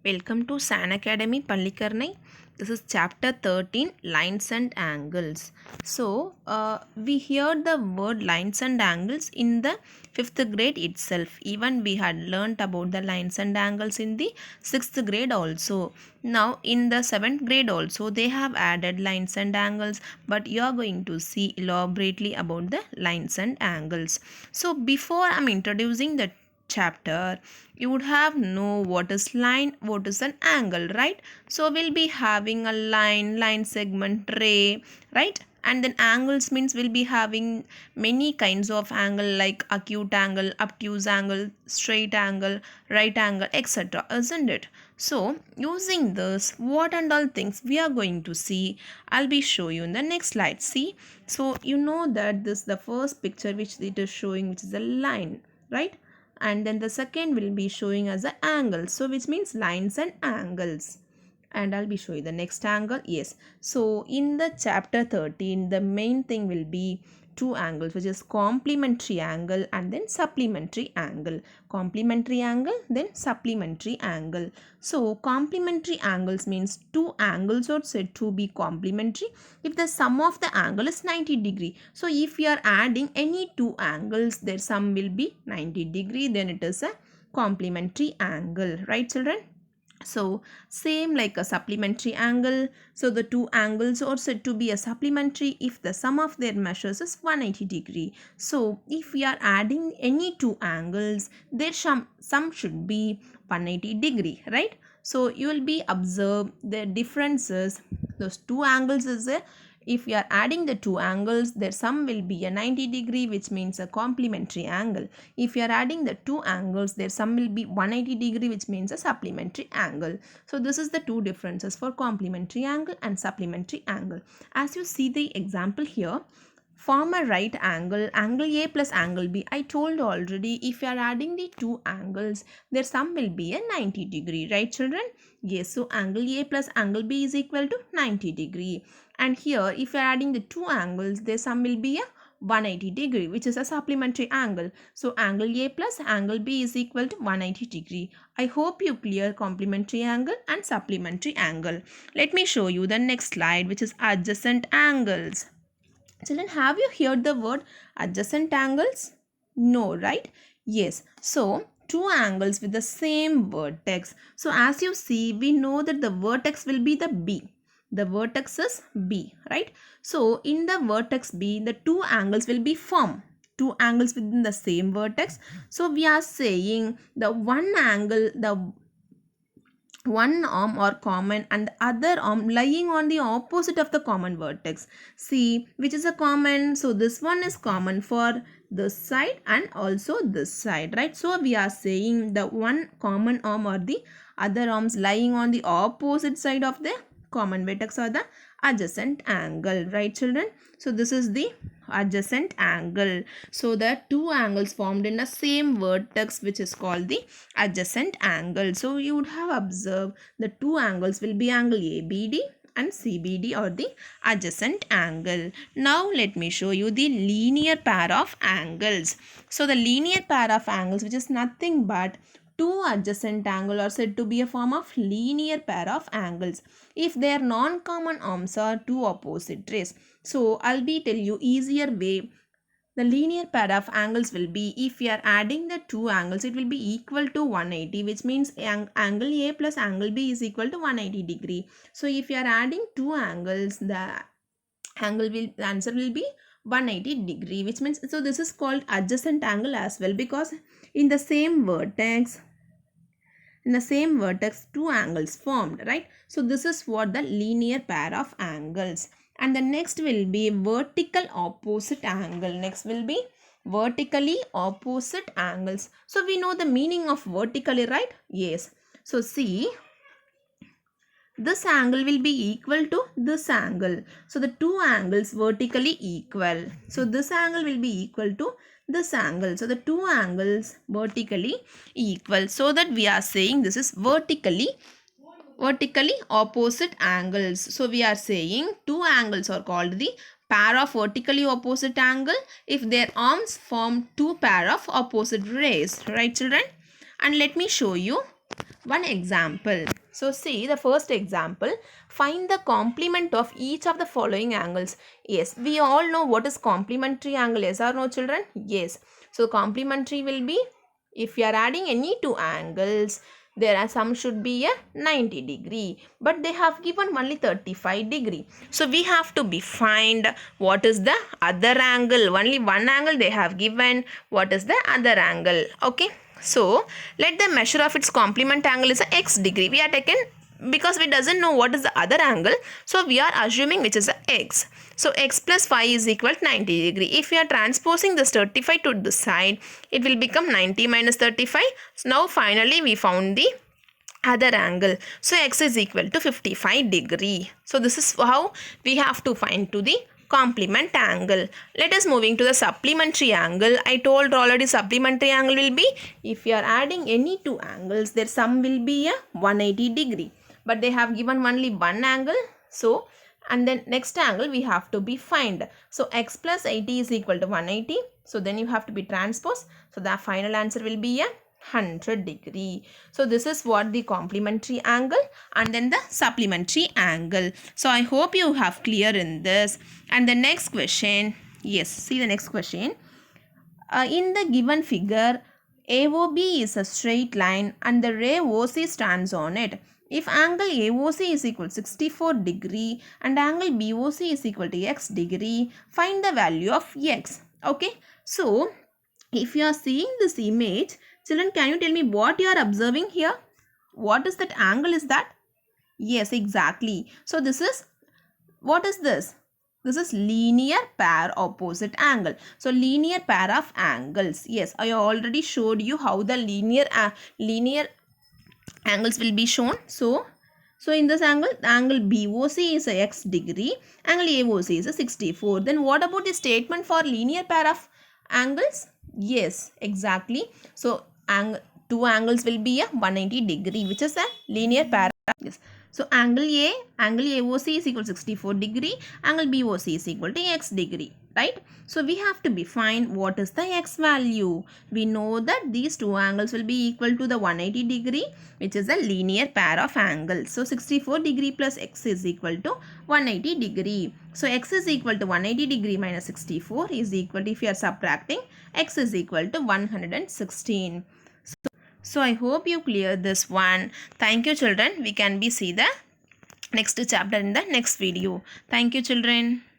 Welcome to San Academy Pallikarnai. This is chapter 13, Lines and Angles. We heard the word lines and angles in the 5th grade itself. Even we had learnt about the lines and angles in the 6th grade also. Now in the 7th grade also they have added lines and angles, but you are going to see elaborately about the lines and angles. So before I'm introducing the chapter, you would have know what is line, what is an angle, right? So we'll be having a line segment, ray, right? And then angles means we'll be having many kinds of angle like acute angle, obtuse angle, straight angle, right angle, etc., isn't it? So using this, what and all things we are going to see, I'll be show you in the next slide. See, so you know that this the first picture which it is showing, which is a line, right? And then the second will be showing as an angle, so which means lines and angles. And I'll be showing the next angle. Yes, so in the chapter 13 the main thing will be two angles, which is complementary angle and then supplementary angle. Complementary angle, then supplementary angle. So complementary angles means two angles are said to be complementary if the sum of the angle is 90°. So if you are adding any two angles, their sum will be 90°, then it is a complementary angle, right children? So same like a supplementary angle. So the two angles are said to be a supplementary if the sum of their measures is 180°. So if we are adding any two angles, their sum should be 180°, right? So you will be observe the differences. Those two angles is a, if we are adding the two angles, their sum will be a 90°, which means a complementary angle. If you are adding the two angles, their sum will be 180°, which means a supplementary angle. So this is the two differences for complementary angle and supplementary angle. As you see the example here, form a right angle, angle A plus angle B. I told already, if you are adding the two angles, their sum will be a 90°, right children? Yes, so angle A plus angle B is equal to 90°. And here, if you are adding the two angles, their sum will be a 180°, which is a supplementary angle. So angle A plus angle B is equal to 180°. I hope you clear complementary angle and supplementary angle. Let me show you the next slide, which is adjacent angles. Children, have you heard the word adjacent angles? No, right? Yes. So two angles with the same vertex. So as you see, we know that the vertex will be the B. The vertex is B, right? So in the vertex B, the two angles will be formed. Two angles within the same vertex. So we are saying the one angle, the one arm are common and the other arm lying on the opposite of the common vertex. See, which is a common? So this one is common for this side and also this side, right? So we are saying the one common arm or the other arms lying on the opposite side of the common vertex or the adjacent angle, right children? So this is the adjacent angle. So the two angles formed in the same vertex, which is called the adjacent angle. So you would have observed the two angles will be angle ABD and CBD, or the adjacent angle. Now let me show you the linear pair of angles. So the linear pair of angles, which is nothing but two adjacent angles, are said to be a form of linear pair of angles if their non-common arms are two opposite rays. So I'll be tell you easier way. The linear pair of angles will be, if we are adding the two angles, it will be equal to 180, which means angle A plus angle B is equal to 180°. So if you are adding two angles, the answer will be 180°, which means, so this is called adjacent angle as well, because in the same vertex, two angles formed, right? So this is what the linear pair of angles. And the next will be vertical opposite angle. Next will be vertically opposite angles. So we know the meaning of vertically, right? Yes. So see, this angle will be equal to this angle. So the two angles vertically equal. So this angle will be equal to this angle. So the two angles vertically equal. So that we are saying this is vertically opposite angles. So we are saying two angles are called the pair of vertically opposite angle if their arms form two pair of opposite rays, right children? And let me show you one example. So see the first example. Find the complement of each of the following angles. Yes, we all know what is complementary angle. Yes or no, children? Yes. So complementary will be, if you are adding any two angles, there are some should be a 90 degree, but they have given only 35 degree. So we have to be find what is the other angle. Only one angle they have given. What is the other angle? Okay. So let the measure of its complement angle is a x degree. We are taken because we doesn't know what is the other angle. So we are assuming which is a x. So x plus 5 is equal to 90 degree. If we are transposing this 35 to the side, it will become 90 minus 35. So now finally we found the other angle. So x is equal to 55 degree. So this is how we have to find to the complement angle. Let us moving to the supplementary angle. I told already supplementary angle will be, if you are adding any two angles, their sum will be a 180 degree. But they have given only one angle. So and then next angle we have to be find. So x plus 80 is equal to 180. So then you have to be transpose. So the final answer will be a 100 degree. So this is what the complementary angle and then the supplementary angle. So I hope you have clear in this. And the next question, yes, see the next question. In the given figure, AOB is a straight line and the ray OC stands on it. If angle AOC is equal to 64 degree and angle BOC is equal to x degree, find the value of x. Okay, so if you are seeing this image, children, can you tell me what you are observing here? What is that angle is that? Yes, exactly. So this is, what is this? This is linear pair opposite angle. So linear pair of angles. Yes, I already showed you how the linear angles will be shown. So in this angle BOC is a x degree, angle AOC is a 64. Then what about the statement for linear pair of angles? Yes, exactly. So two angles will be a 180 degree, which is a linear pair. Yes. So angle AOC is equal to 64 degree, angle BOC is equal to x degree, right? So we have to be find what is the x value. We know that these two angles will be equal to the 180 degree, which is a linear pair of angles. So 64 degree plus x is equal to 180 degree. So x is equal to 180 degree minus 64 is equal to, if you are subtracting, x is equal to 116. So I hope you clear this one. Thank you, children. We can be see the next chapter in the next video. Thank you, children.